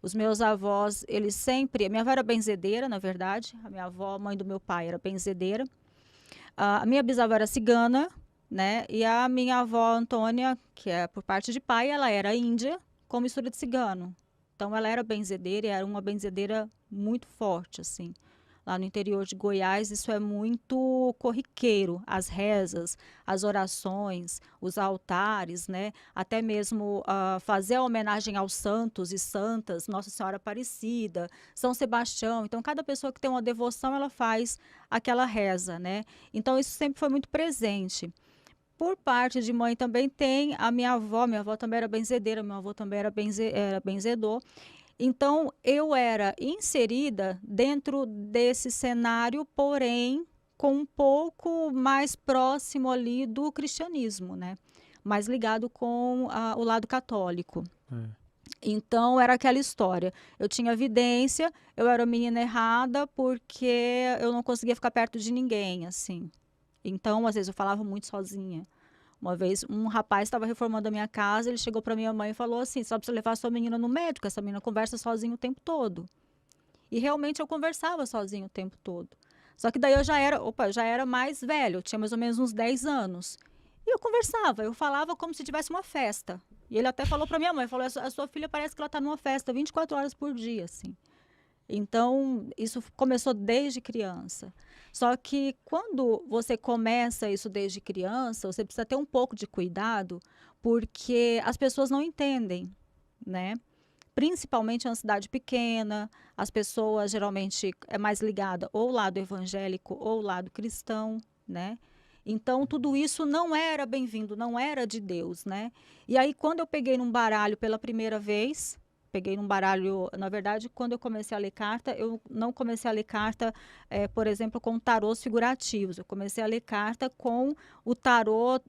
Os meus avós, eles sempre... A minha avó era benzedeira, na verdade. A minha avó, mãe do meu pai, era benzedeira. A minha bisavó era cigana, né? E a minha avó Antônia, que é por parte de pai, ela era índia com mistura de cigano. Então ela era benzedeira e era uma benzedeira muito forte, assim. Lá no interior de Goiás, isso é muito corriqueiro. As rezas, as orações, os altares, né? Até mesmo fazer a homenagem aos santos e santas, Nossa Senhora Aparecida, São Sebastião. Então, cada pessoa que tem uma devoção, ela faz aquela reza, né? Então, isso sempre foi muito presente. Por parte de mãe também tem a minha avó também era benzedeira, meu avô também era benzedor. Então, eu era inserida dentro desse cenário, porém, com um pouco mais próximo ali do cristianismo, né? Mais ligado com o lado católico. É. Então, era aquela história. Eu tinha vidência, eu era a menina errada porque eu não conseguia ficar perto de ninguém, assim. Então, às vezes, eu falava muito sozinha. Uma vez, um rapaz estava reformando a minha casa, ele chegou para minha mãe e falou assim: só precisa levar sua menina no médico, essa menina conversa sozinha o tempo todo. E realmente eu conversava sozinha o tempo todo. Só que daí já era mais velho, eu tinha mais ou menos uns 10 anos. E eu conversava, eu falava como se tivesse uma festa. E ele até falou para minha mãe, falou: a sua filha parece que ela está numa festa 24 horas por dia, assim. Então, isso começou desde criança. Só que quando você começa isso desde criança, você precisa ter um pouco de cuidado, porque as pessoas não entendem, né? Principalmente em uma cidade pequena, as pessoas geralmente é mais ligada ou ao lado evangélico ou ao lado cristão, né? Então, tudo isso não era bem-vindo, não era de Deus, né? E aí, quando eu peguei num baralho pela primeira vez, peguei num baralho, na verdade, quando eu comecei a ler carta, eu não comecei a ler carta, por exemplo, com tarôs figurativos. Eu comecei a ler carta com o tarô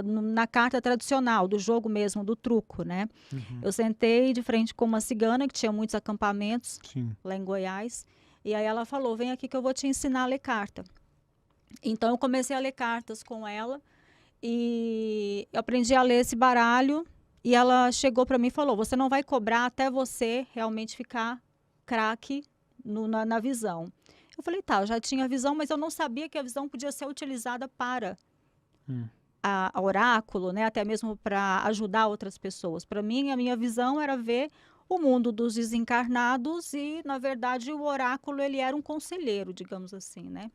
na carta tradicional, do jogo mesmo, do truco, né? Uhum. Eu sentei de frente com uma cigana que tinha muitos acampamentos Sim. lá em Goiás. E aí ela falou: vem aqui que eu vou te ensinar a ler carta. Então eu comecei a ler cartas com ela e eu aprendi a ler esse baralho. E ela chegou para mim e falou: você não vai cobrar até você realmente ficar craque na visão. Eu falei: tá, eu já tinha visão, mas eu não sabia que a visão podia ser utilizada para Hum. a oráculo, né, até mesmo para ajudar outras pessoas. Para mim, a minha visão era ver o mundo dos desencarnados e, na verdade, o oráculo ele era um conselheiro, digamos assim, né?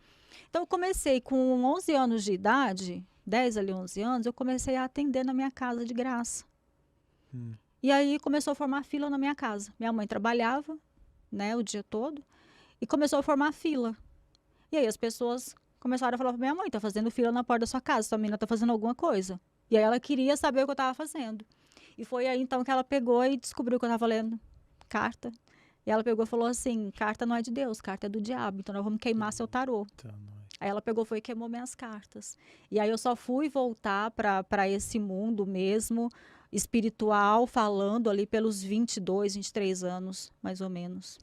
Então, eu comecei com 11 anos de idade, 10 ali, 11 anos, eu comecei a atender na minha casa de graça. Hum. E aí começou a formar fila na minha casa. Minha mãe trabalhava, né, o dia todo, e começou a formar fila. E aí as pessoas começaram a falar pra minha mãe: tá fazendo fila na porta da sua casa, sua menina tá fazendo alguma coisa. E aí ela queria saber o que eu tava fazendo. E foi aí então que ela pegou e descobriu que eu tava lendo carta. E ela pegou e falou assim: carta não é de Deus, carta é do diabo, então nós vamos queimar seu tarô. Tá, nós. Aí ela pegou foi e queimou minhas cartas. E aí eu só fui voltar para esse mundo mesmo, espiritual, falando ali pelos 22, 23 anos, mais ou menos.